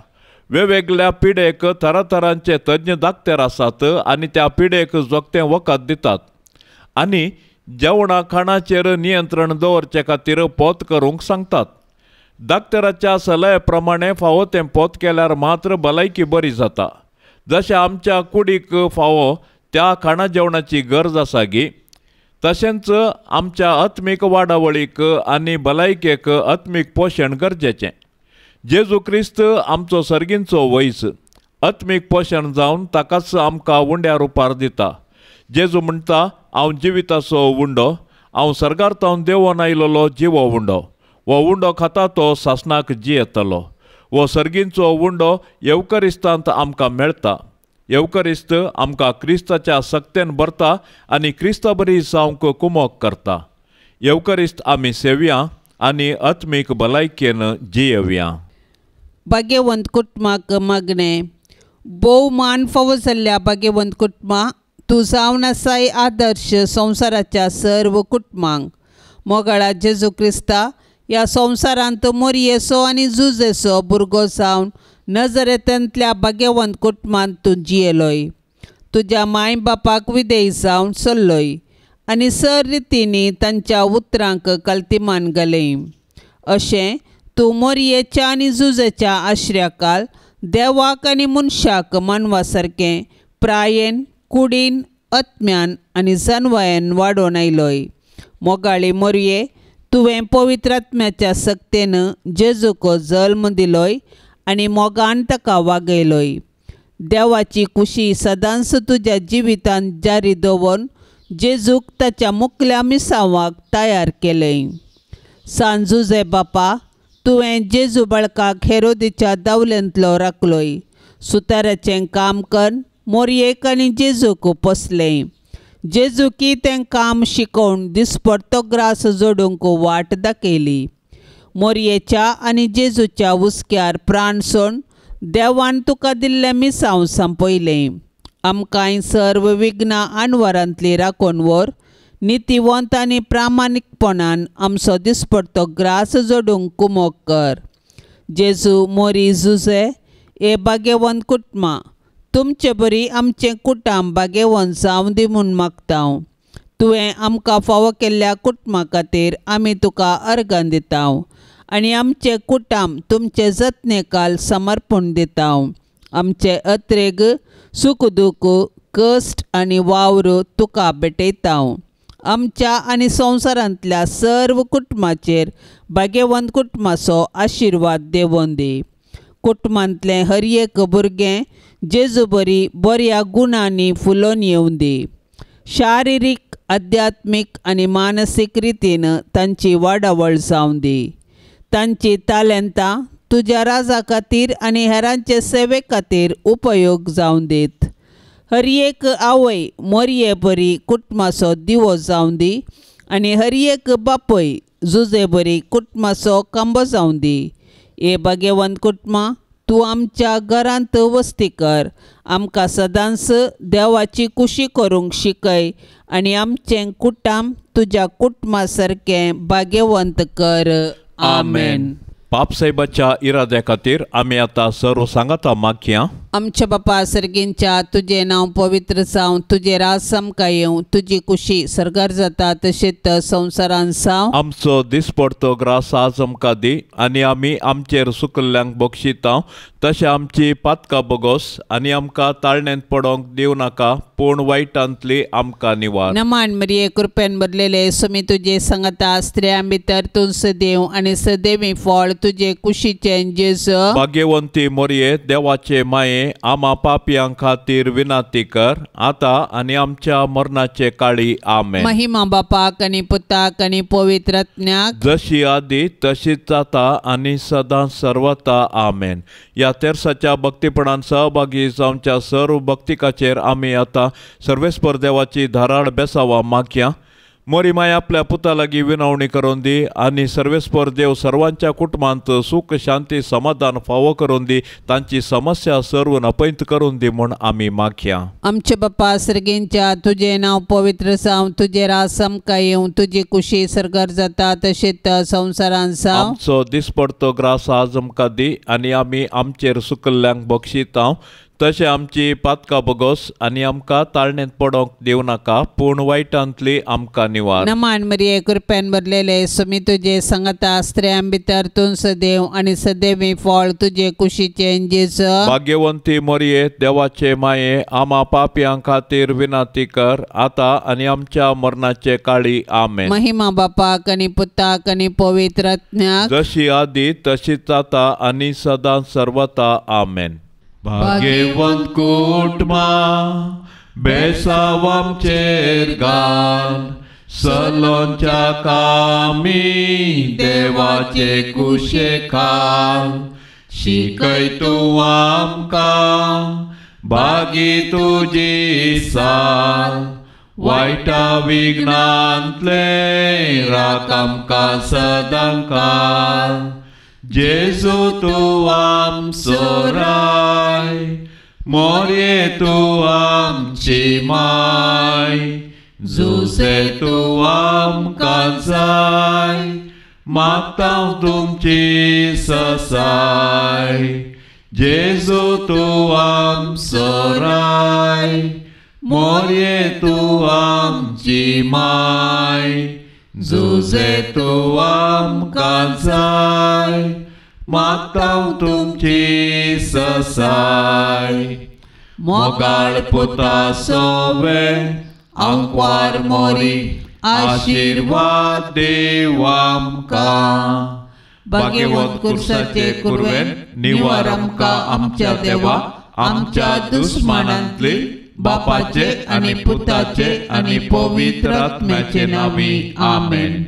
Speaker 2: वेगवेगळ्या पिडेक तरातरांचे तज्ञ दाक्तेर आसात आनी त्या पिडेक जोगतें वखद दितात. आनी जेवणा खाणाचेर नियंत्रण दवरचे खातीर पोत करूंक सांगतात. दाक्तेराच्या सल्ल्या प्रमाणे फावो तें पोत केल्यार मात्र भलायकी बरी जाता. जशें आमच्या कुडीक फावो त्या खाणा जेवणाची गरज आसा गी, तशेंच आमच्या आत्मीक वाडावळीक आनी भलायकेक आत्मीक पोशण गरजेचें. जेजू क्रिस्त आमचो सर्गींचो वैस आत्मीक पोशण जावन ताकाच आमकां उंड्या रुपार दिता. जेजू म्हणटा, हांव जिविताचो उंडो. हांव सर्गार्थावन देंवून आयलोलो जिवो उंडो. वो उंडो खाता तो सासणाक जियेतलो. वो सर्गींचो उंडो येवकरिस्तांत आमकां मेळटा. येवकरिस्त आमकां क्रिस्ताच्या सक्तेन भरता आनी क्रिस्ता बरी जावंक कुमोग करता. येवकरिस्त आमी सेवया आनी आत्मीक भलायकेन जियेवया.
Speaker 1: भाग्यवंत कुटुंबाक मागणे. भोव मान फावो जाल्ल्या भाग्यवंत कुटुंबा, तूं जावन आसाय आदर्श संवसाराच्या सर्व कुटुंबांक. मोगाळा जेजू क्रिस्ता ह्या संवसारांत मोरयेचो आनी जुजेचो भुरगो जावन नजरेंतल्या भाग्यवंत कुटुंबांत तूं जियेलोय. तुज्या माय बापाक विधेय जावन चल्लोय आनी सर रितींनी तांच्या उतरांक कल्तिमान घालें. अशें तूं मोरयेच्या आनी जुजेच्या आश्र्याकाल देवाक आनी मनशाक मानवा सारकें प्रायेन, कुडीन, आत्म्यान आनी जानवायान वाडोवन आयलोय. मोगाळी मोरये, तुवें पवित्र आत्म्याच्या सक्तेन जेजूको जल्म दिलोय आनी मोगान ताका वागयलोय. देवाची खुशी सदांच तुज्या जिवितांत जारी दवरून जेजूक ताच्या मुखल्या मिसावाक तयार केलें. सांजुजे बापा, तुवें जेजू बाळकाक हेरोदेच्या दावल्यांतलो राखलोय. सुताराचें काम कर मोरयेक आनी जेजूक पोसलें. जेजूकी तें काम शिकोवन दिसपडतो ग्रास जोडूंक वाट दाखयली. मोरयेच्या आनी जेजूच्या हुस्क्यार प्राण सोड देवान तुका दिल्लें मिसांव संपयलें. आमकांय सर्व विघ्नां आनवरांतली राखून व्हर. नितीवंत आनी प्रामाणीकपणान आमचो दिसपडतो ग्रास जोडूंक कुमोग कर. जेजू, मोरी, जुजे हे भाग्यवंत कुटुंबा, तुमचे बरी आमचें कुटुंब भाग्यवंत जावं दी म्हूण मागता. तुवें आमकां फावो केल्ल्या कुटुंबा खातीर आमी तुका अर्गां दिता आनी आमचें कुटुंब तुमचे जतनेकाल समर्पण दिता. आमचे अत्रेग, सुख दूख, कश्ट आनी वावर तुका भेटयता. आमच्या आनी संवसारांतल्या सर्व कुटुंबाचेर भाग्यवंत कुटुंबाचो आशिर्वाद देवून दी. कुटुंबांतलें हर एक भुरगें जेजू बरी बऱ्या गुणांनी फुलोवन येवं दी.
Speaker 3: शारिरीक, आध्यात्मिक आनी मानसीक रितीन तांची वाडावळ जावं दी. तांची तालेंतां तुज्या राजा खातीर आनी हेरांचे सेवे खातीर उपयोग जावं दीत. हर एक आवय मोरये बरी कुटुंबाचो दिवो जावं दी आनी हर एक बापय जुजे बरी कुटुंबाचो खांबो जावं दी. हे भाग्यवंत कुटुंबा, तूं आमच्या घरांत वस्ती कर. आमकां सदांच देवाची कुशी करूंक शिकय आनी आमचें कुटुंब तुज्या कुटुंबा सारकें भाग्यवंत कर. आमेन.
Speaker 2: बापसाहेबाच्या इराद्या खातीर आमी आतां सर्व सांगाता मागया.
Speaker 3: आमच्या बापा सर्गींच्या, तुजें नांव पवित्र जावं, तुजें राज आमकां येवं, तुजी कुशी सरकार जाता तशेंच संवसारान जावं.
Speaker 2: आमचो दिसपडतो ग्रास आज आमकां दी आनी आमी आमचेर सुकल्ल्यांक बक्षिता तशें आमची पातकां बोगोस आनी आमकां ताळणेंत पडोंक दिवं नाका, पूण वायटांतली आमकां निवार.
Speaker 3: नमान मरिये कृपेन भरलेले सुमी तुजे सांगता स्त्रियां भितर तूं सदैव आनी सदैवी फळ तुजे कुशीचें जेजू.
Speaker 2: भाग्यवंती मोरये, देवाचे माये, आमा पापयां खातीर विनाती कर, आतां आनी आमच्या मरणाचे काळी. आमेन.
Speaker 3: महिमा बापाक आनी पुताक आनी पवित्र आत्म्याक,
Speaker 2: जशी आदी तशीच जाता आनी सदां सर्वता. आमेन. ह्या तेरसाच्या भक्तीपणान सहभागी जावच्या सर्व भक्तिकाचेर आमी आतां सर्वेस्पर देवाची धाराड बेसावा मागया. मोरी माय आपल्या पुता लागीं विनवणी करून दी आनी सर्वेस्पर देव सर्वांच्या कुटुंबांत सुख, शांती, समाधान फावो करून दी. तांची समस्या सर्व नपैत करून दी म्हूण आमी मागया.
Speaker 3: आमचे बापा सर्गींच्या, तुजें नांव पवित्र जावं, तुजें राज आमकां येवं, तुजी कुशी सरकार जाता तशेंच संवसारान जावं.
Speaker 2: आमचो दिसपडतो ग्रास आज आमकां दी आनी आमी आमचेर सुकल्ल्यांक बक्षिता तशें आमची पातकां बोगोस आनी आमकां ताळणेंत पडोंक दिवं नाका, पूण वायटांतली आमकां निवार.
Speaker 3: नमान मरिये कृपेन भरलेले सुमी तुजे सांगता स्त्रियां भितर तूं सदैव आनी सदैवी फळ तुजे कुशीचें जेजू.
Speaker 2: भाग्यवंती मोरये, देवाचे माये, आमा पापयां खातीर विनाती कर, आतां आनी आमच्या मरणाचे काळी. आमेन.
Speaker 3: महिमा बापाक आनी पुताक आनी पवित्र आत्म्याक,
Speaker 2: जशी आदी तशीच जाता आनी सदां सर्वता. आमेन. भाग्यवंत कुटुंबा, बेसाव आमचेर घाल, सलोंच्या कामी देवाचे कुशेखाल. शिकय तूं आमकां भागी तुजी साल, वायटा विघ्नांतले राख आमकां सदां काल. जेजू तूं आमचो राय, मोरये तूं आमची माय, जुसे तूं आमकां जाय, मागतां तुमची ससाय. जेजू तूं आमचो राय, मोरये तूं आमची माय, जुजे तूं आमकां जाय, मागतां तुमची ससाय. मोगाळ पुता सोवे आंकवार मोरी, आशिर्वाद देव आमकां. भाग्यवंत कुर्साचे कुरवेन निवार आमकां आमच्या देवा, आमच्या दुस्मानांतली बापाचे आनी पुताचे आनी पवित्र आत्म्याचे नांवी. आमेन.